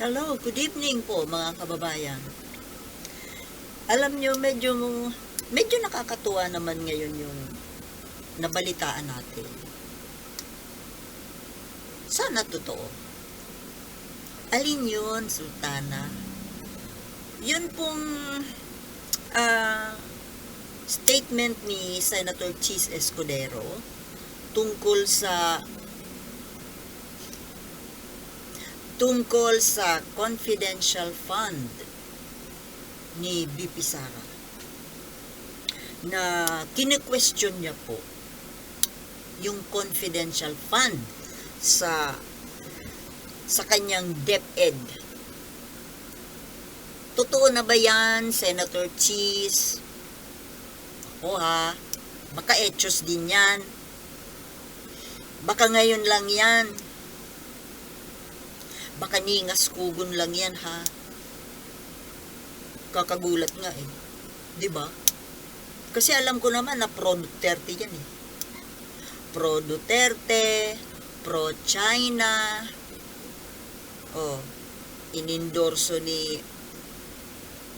Hello, good evening po mga kababayan. Alam nyo, medyo nakakatuwa naman ngayon yung nabalitaan natin. Sana totoo. Alin yun, Sultana? Yun pong statement ni Senator Chis Escudero tungkol sa confidential fund ni BP Sara na kine-question niya po yung confidential fund sa kanyang DepEd. Totoo na ba yan, Senator Chis? Ako ha, baka etyos din yan. Baka ngayon lang yan. Baka ningas kugon lang yan ha. Kakagulat nga eh. 'Di ba? Kasi alam ko naman na pro Duterte yan eh. Pro Duterte, pro China. Oh, inendorso ni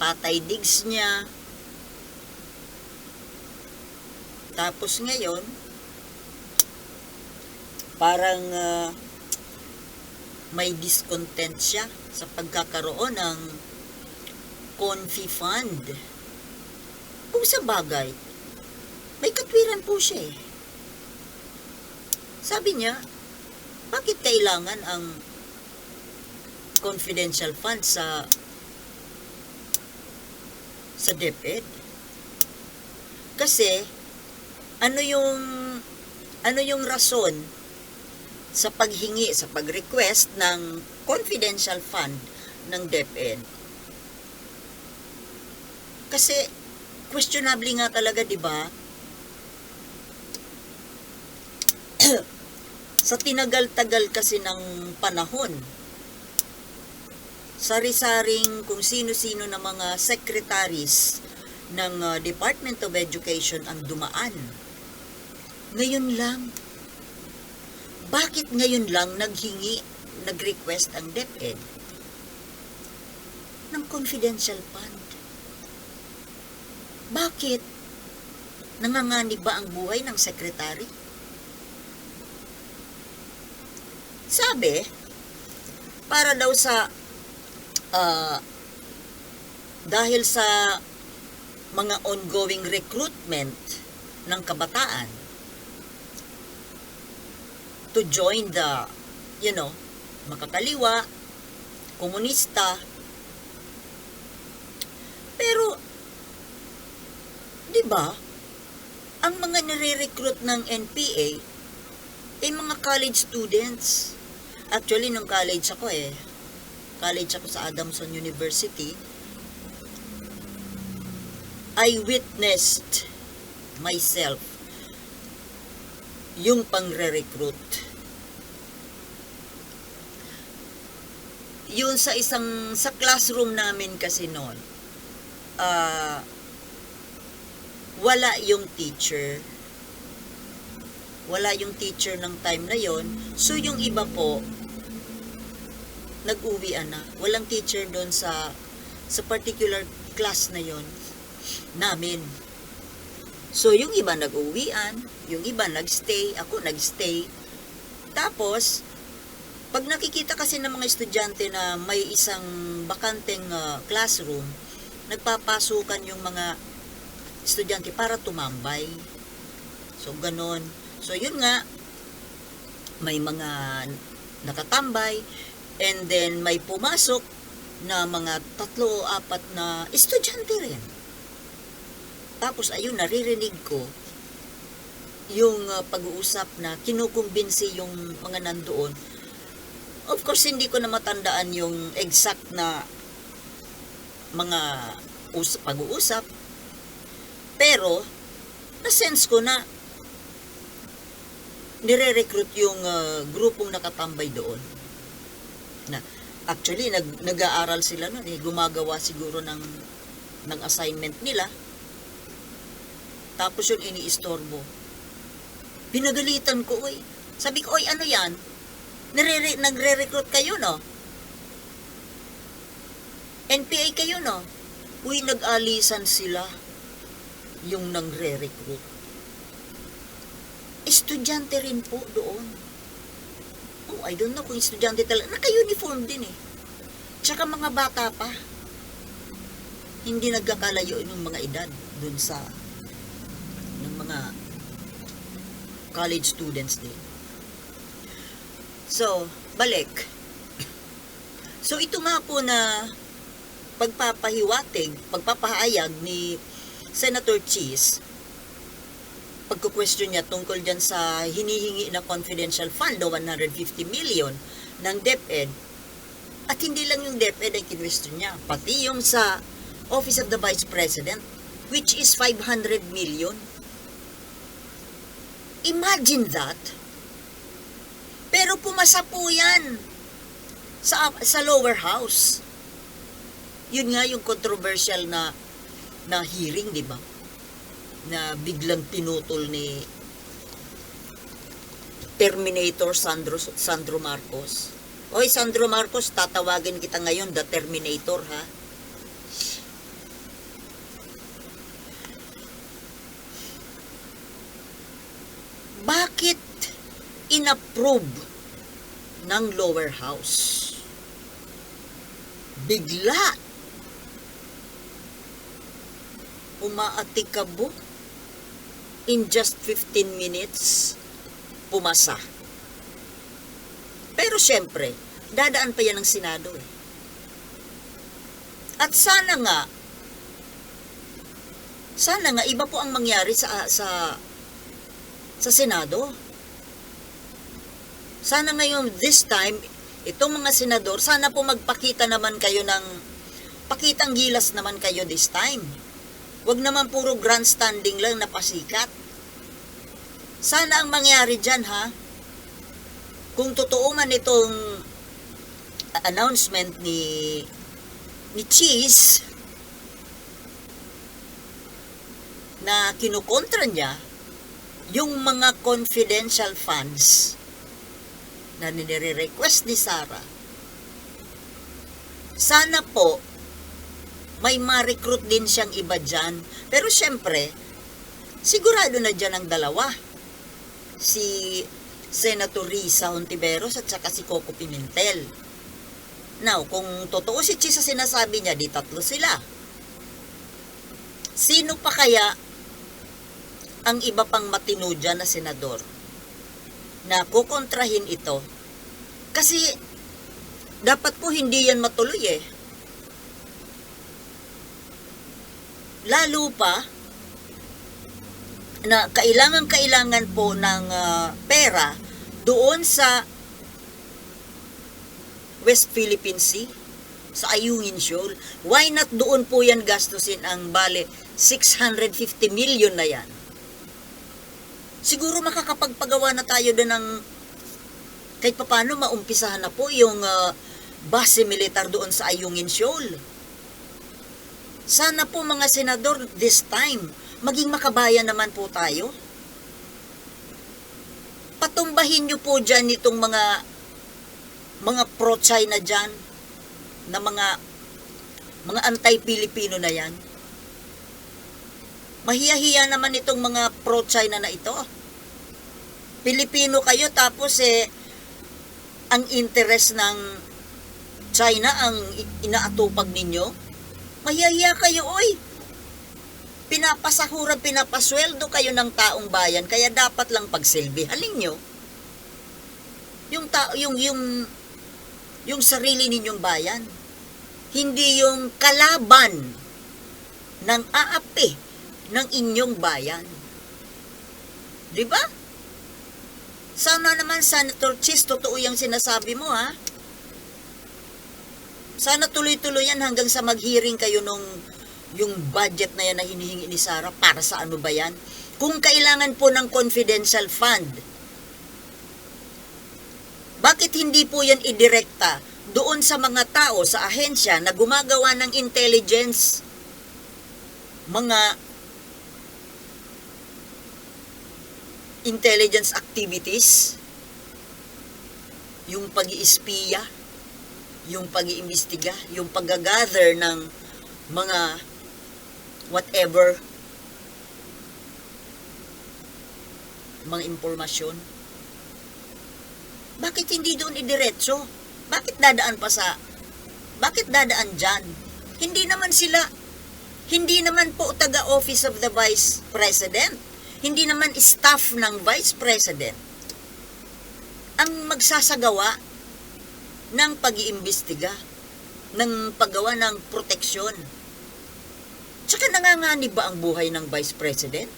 Tatay Diggs niya. Tapos ngayon, parang may discontent siya sa pagkakaroon ng Confi Fund. Kung sa bagay, may katwiran po siya eh. Sabi niya, bakit kailangan ang confidential fund sa DepEd? Kasi, ano yung rason sa paghingi, sa pag-request ng confidential fund ng DepEd? Kasi questionable nga talaga, 'di ba? Sa tinagal-tagal kasi ng panahon, sari-saring kung sino-sino na mga secretaries ng Department of Education ang dumaan. Ngayon lang, bakit ngayon lang nag-request ang DepEd ng confidential fund? Bakit? Nanganganib ba ang buhay ng sekretary? Sabi, para daw sa dahil sa mga ongoing recruitment ng kabataan to join the, makakaliwa, komunista. Pero, di ba, ang mga nire-recruit ng NPA ay mga college students. Actually, nung college ako sa Adamson University, I witnessed myself yung pangre-recruit. Yun sa classroom namin kasi noon, wala yung teacher. Wala yung teacher ng time na yon. So yung iba po, nag-uwian na. Walang teacher doon sa particular class na yon namin. So yung iba nag-uwian, yung iba nagstay, ako nagstay. Tapos, pag nakikita kasi ng mga estudyante na may isang bakanteng classroom, nagpapasukan yung mga estudyante para tumambay. So, ganon. So, yun nga, may mga nakatambay, and then may pumasok na mga 3 o 4 na estudyante rin. Tapos, ayun, naririnig ko yung pag-uusap na kinukumbinsi yung mga nandoon. Of course, hindi ko na matandaan yung exact na mga pag-uusap. Pero, na-sense ko na nire-recruit yung grupong nakatambay doon. Na, actually, nag-aaral sila nun eh. Gumagawa siguro ng assignment nila. Tapos yun iniistorbo. Pinagalitan ko, oy. Sabi ko, oy, ano yan? Nagre-recruit kayo, no? NPA kayo, no? Uy, nag-alisan sila yung nangre-recruit. Estudyante rin po doon. Oh, I don't know kung estudyante talaga. Naka-uniform din eh. Tsaka mga bata pa. Hindi nagkakalayo yung mga edad dun sa ng mga college students din. So, balik. So, ito nga po na pagpapahayag ni Senator Cheese, pagko-question niya tungkol dyan sa hinihingi na confidential fund na 150 million ng DepEd, at hindi lang yung DepEd ay kinwestiyon niya, pati yung sa Office of the Vice President, which is 500 million. Imagine that. Pero pumasa po yan sa lower house. Yun nga yung controversial na hearing, di ba? Na biglang pinutol ni Terminator Sandro Marcos. Oy, Sandro Marcos, tatawagin kita ngayon the Terminator, ha? Bakit inapprove ng lower house? Bigla umaatikabo in just 15 minutes pumasa. Pero syempre, dadaan pa yan ng Senado eh. At sana nga iba po ang mangyari sa Senado. Sana ngayon, this time, itong mga senador, sana po magpakita naman kayo pakitang gilas naman kayo this time. Huwag naman puro grandstanding lang na pasikat. Sana ang mangyari dyan, ha? Kung totoo man itong announcement ni Cheese na kinukontra niya yung mga confidential funds na nire-request ni Sara, sana po may ma-recruit din siyang iba dyan. Pero syempre, sigurado na dyan ang dalawa. Si Senator Risa Hontiveros at saka si Coco Pimentel. Now, kung totoo si Cheese sa sinasabi niya, di tatlo sila. Sino pa kaya ang iba pang matino dyan na senador na kukontrahin ito? Kasi dapat po hindi yan matuloy eh. Lalo pa na kailangan po ng pera doon sa West Philippine Sea, sa Ayungin Shoal. Why not doon po yan gastusin ang bale 650 million na yan? Siguro makakapagpagawa na tayo doon ng kahit paano maumpisahan na po yung base militar doon sa Ayungin Shoal. Sana po mga senador this time, maging makabayan naman po tayo. Patumbahin nyo po dyan itong mga pro-China dyan, na mga anti-Pilipino na yan. Mahiya-hiya naman itong mga pro-China na ito. Pilipino kayo tapos ang interest ng China ang inaatupag ninyo. Mahiya-hiya kayo, oy. Pinapasahuran, pinapasweldo kayo ng taong bayan, kaya dapat lang pagsilbihan ninyo yung sarili ninyong bayan. Hindi yung kalaban ng aapi ng inyong bayan. Di ba? Sana naman, Senator Cheese, totoo yung sinasabi mo, ha? Sana tuloy-tuloy yan hanggang sa mag-hearing kayo yung budget na yan na hinihingi ni Sara. Para sa ano ba yan? Kung kailangan po ng confidential fund, bakit hindi po yan idirekta doon sa mga tao sa ahensya na gumagawa ng intelligence, mga intelligence activities, yung pag-iispiya, yung pag-iimbestiga, yung pag-gather ng mga whatever, mga impormasyon. Bakit hindi doon idiretso? Bakit dadaan dyan? Hindi naman po taga Office of the Vice President. Hindi naman staff ng Vice President ang magsasagawa ng pag-iimbestiga, ng paggawa ng proteksyon. Tsaka nanganganib ba ang buhay ng Vice President?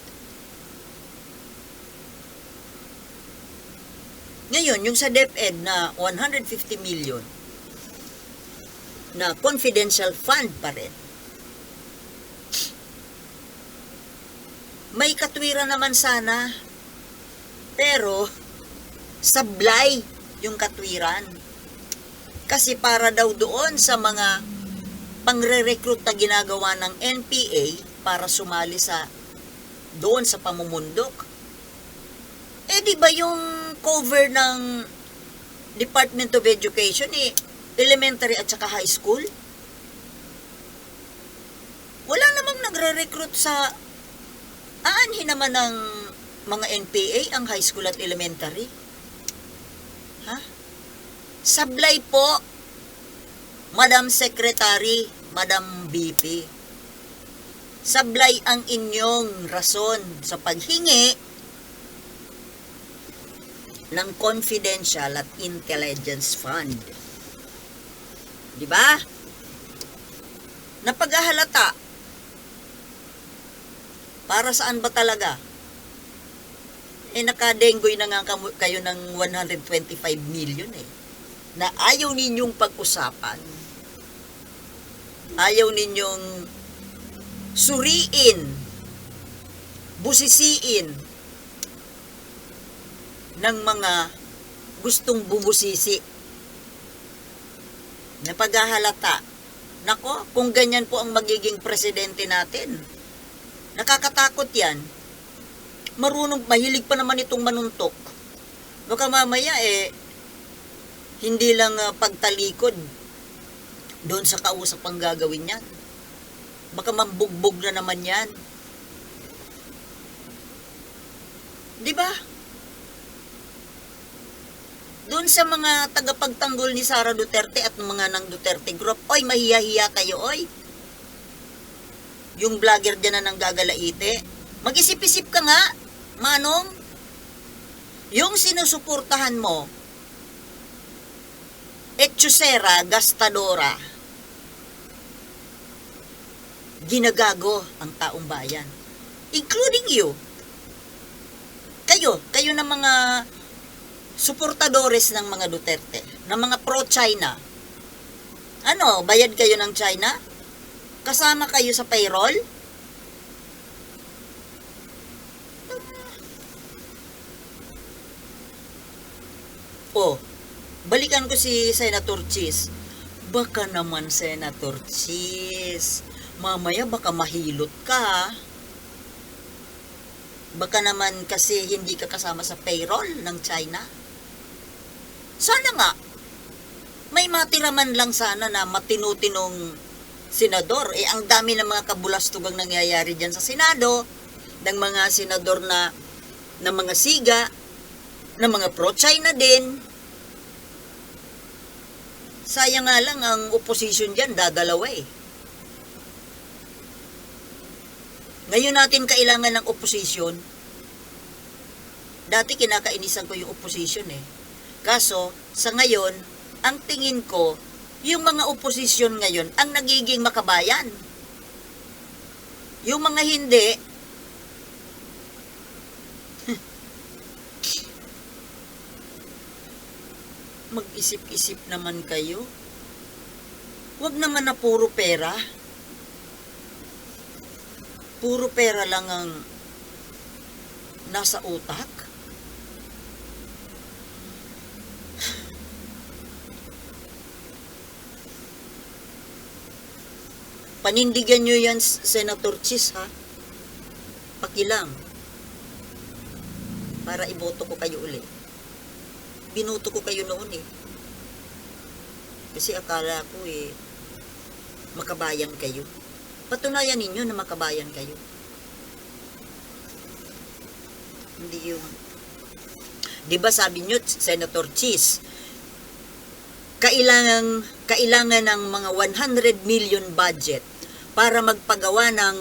Ngayon, yung sa DepEd na 150 million na confidential fund pa rin, may katwiran naman sana, pero sablay yung katwiran. Kasi para daw doon sa mga pangre-recruit na ginagawa ng NPA para sumali doon sa pamumundok. Eh di ba yung cover ng Department of Education elementary at saka high school? Wala namang nagre-recruit aanhin naman ng mga NPA ang high school at elementary. Ha? Sablay po, Madam Secretary, Madam VP. Sablay ang inyong rason sa paghingi ng confidential at intelligence fund. Di ba? Napaghahalata. Para saan ba talaga? Nakadenggoy na nga kayo ng 125 million na ayaw ninyong pag-usapan. Ayaw ninyong suriin, busisiin ng mga gustong bumusisi. Napaghahalata. Nako, kung ganyan po ang magiging presidente natin, nakakatakot yan. Mahilig pa naman itong manuntok. Baka mamaya hindi lang pagtalikod doon sa kausap ang gagawin yan. Baka mambugbog na naman yan. Di ba? Doon sa mga tagapagtanggol ni Sara Duterte at mga ng Duterte Group, oy, mahiya-hiya kayo, oy. Yung vlogger dyan na nang gagalaite, mag-isip-isip ka nga, Manong. Yung sinusuportahan mo, etchusera, gastadora, ginagago ang taong bayan. Including you. Kayo na mga suportadores ng mga Duterte, ng mga pro-China. Ano, bayad kayo ng China? Kasama kayo sa payroll? Balikan ko si Senator Cheese. Baka naman, Senator Cheese, mamaya baka mahilot ka. Baka naman kasi hindi ka kasama sa payroll ng China. Sana nga, may matiraman lang sana na matinutinong senador. Ang dami ng mga kabulastugang nangyayari dyan sa Senado, ng mga senador na mga siga, ng mga pro-China din. Sayang nga lang ang opposition dyan, dadalawa Ngayon natin kailangan ng opposition. Dati kinakainisan ko yung opposition Kaso, sa ngayon, ang tingin ko, yung mga opposition ngayon, ang nagiging makabayan. Yung mga hindi, mag-isip-isip naman kayo. Huwag naman na puro pera. Puro pera lang ang nasa utak. Panindigan nyo yan, Senator Cheese, ha? Pakilang. Para iboto ko kayo uli. Binuto ko kayo noon Kasi akala ko makabayan kayo. Patunayan ninyo na makabayan kayo. Hindi yung... Diba sabi nyo, Senator Cheese, kailangan ng mga 100 million budget para magpagawa ng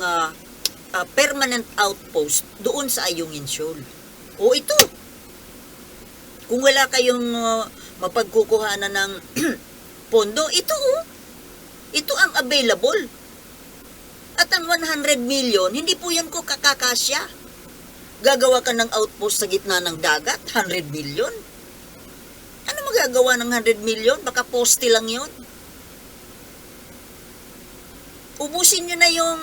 permanent outpost doon sa Ayungin Shoal. O ito, kung wala kayong mapagkukuhanan ng pondo, ito ang available. At ang 100 million, hindi po yan ko kakakasya. Gagawa ka ng outpost sa gitna ng dagat, 100 million. Ano magagawa ng 100 million? Baka poste lang yon. Ubusin nyo na yung,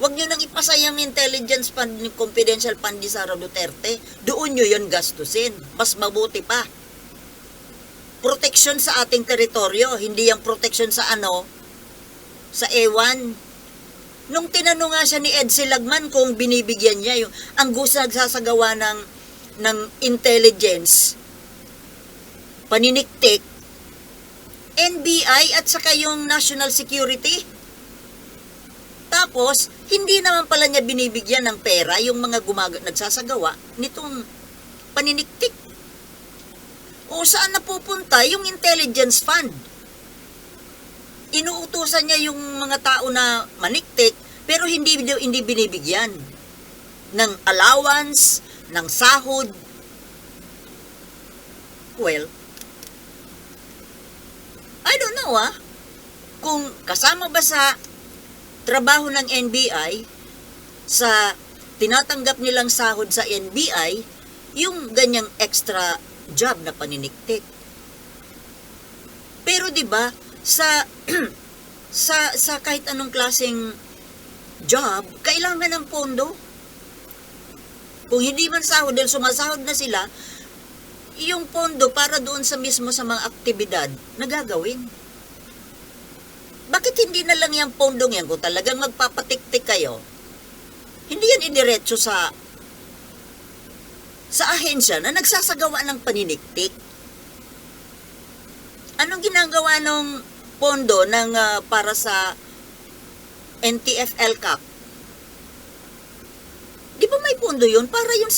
wag nyo nang ipasayang intelligence fund, confidential fund ni Sara Duterte. Doon nyo yon gastusin. Mas mabuti pa. Protection sa ating teritoryo, hindi yung protection sa sa ewan. Nung tinanong nga siya ni Ed Silagman kung binibigyan niya yung ang gusto nagsasagawa ng intelligence, paniniktik, NBI at saka yung national security. Tapos, hindi naman pala niya binibigyan ng pera yung mga nagsasagawa nitong paniniktik. O saan napupunta yung intelligence fund? Inuutusan niya yung mga tao na maniktik, pero hindi binibigyan ng allowance, ng sahod. Well, I don't know kung kasama ba sa trabaho ng NBI, sa tinatanggap nilang sahod sa NBI, yung ganyang extra job na paniniktik. Pero 'di ba, sa kahit anong klaseng job, kailangan ng pondo. Kung hindi man sahod, dahil sumasahod na sila, yung pondo para doon sa mismo sa mga aktibidad na gagawin. Bakit hindi na lang yung pondong yan kung talagang magpapatiktik kayo? Hindi yan idiretso sa ahensya na nagsasagawa ng paniniktik. Anong ginagawa ng pondo ng para sa NTF-ELCAC? Di ba may pondo yun? Para yun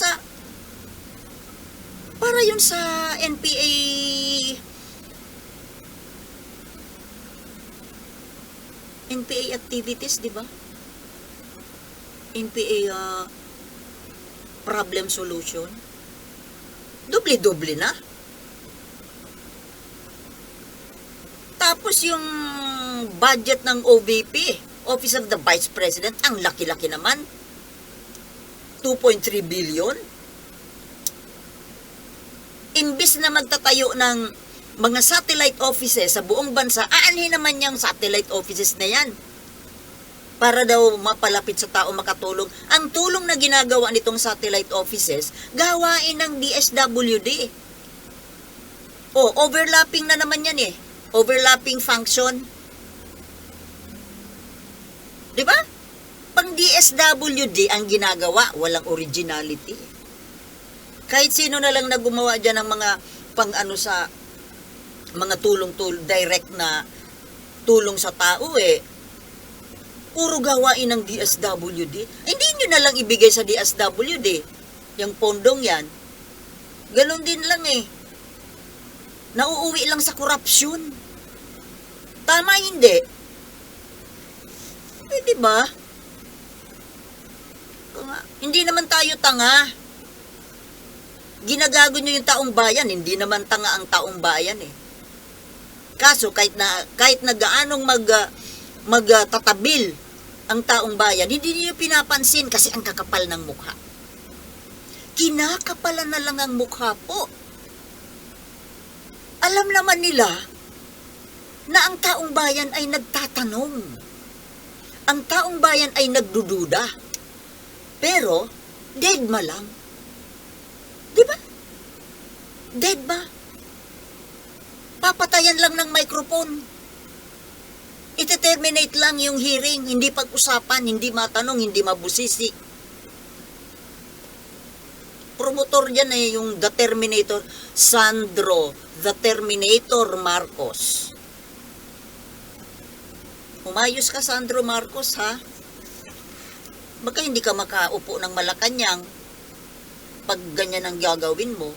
sa NPA activities, di ba? NPA problem solution. Doble-doble na. Tapos yung budget ng OVP, Office of the Vice President, ang laki-laki naman. 2.3 billion. Imbis na magtatayo ng mga satellite offices sa buong bansa, aanhin naman yung satellite offices na yan. Para daw mapalapit sa tao, makatulong. Ang tulong na ginagawa nitong satellite offices, gawain ng DSWD. Overlapping na naman yan overlapping function. Di ba? Pang DSWD ang ginagawa, walang originality. Kahit sino na lang na gumawa dyan ng mga sa mga direct na tulong sa tao puro gawain ng DSWD. Hindi nyo na lang ibigay sa DSWD yung pondong yan. Ganon din lang nauuwi lang sa korupsyon. Tama hindi? Diba? Hindi naman tayo tanga. Ginagago nyo yung taong bayan, hindi naman tanga ang taong bayan Kaso kahit na gaanong magtatabil ang taong bayan, hindi niyo pinapansin kasi ang kakapal ng mukha. Kinakapalan na lang ang mukha po. Alam naman nila na ang taong bayan ay nagtatanong. Ang taong bayan ay nagdududa. Pero, deadma lang. Di ba? Dead ba? Papatayan lang ng microphone. Ite-terminate lang yung hearing, hindi pag-usapan, hindi matanong, hindi mabusisi. Promotor dyan yung The Terminator, Sandro, The Terminator Marcos. Humayos ka, Sandro Marcos, ha? Baka hindi ka makaupo ng Malacanang pag ganyan ang gagawin mo.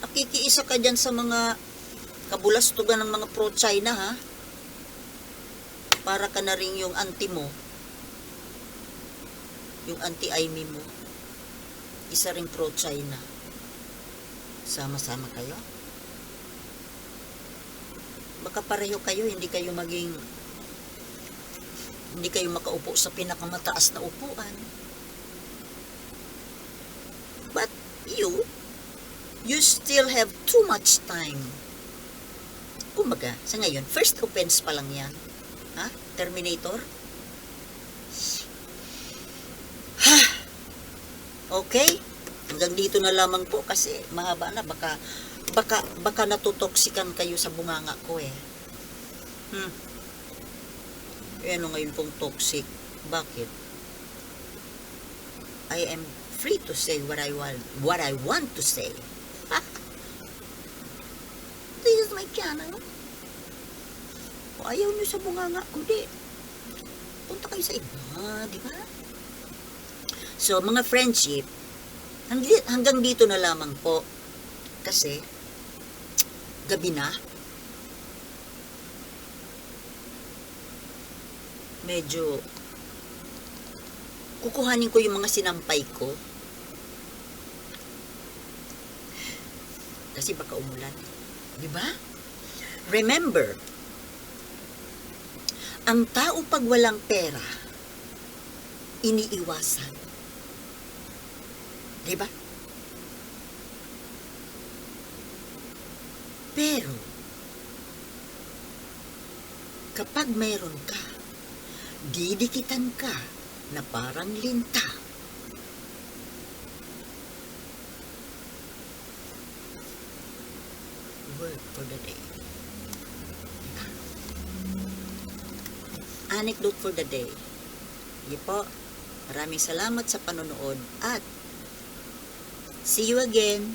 Nakikiisa ka dyan sa mga kabulastugan ng mga pro-China, ha? Para ka na rin yung anti mo. Yung anti-Aimee mo. Isa ring pro-China. Sama-sama kayo. Baka pareho kayo, hindi kayo makaupo sa pinakamataas na upuan. But you still have too much time. Kumbaga, sa ngayon, first offense pa lang yan. Ha? Terminator? Ha? Okay? Hanggang dito na lamang po kasi mahaba na. Baka natutoksikan kayo sa bunganga ko eh. Ano ngayon pong toxic? Bakit? I am free to say what I want to say. This is my channel. Kung ayaw nyo sa bunganga ko, punta kayo sa iba, di ba? So, mga friendship, hanggang dito na lamang po. Kasi, gabi na. Medyo, kukuhanin ko yung mga sinampay ko. Kasi baka umulan. Diba? Remember, ang tao pag walang pera, iniiwasan. Diba? Pero, kapag mayroon ka, didikitan ka na parang linta. Word for the day. Anecdote for the day. Sige po. Maraming salamat sa panonood at see you again.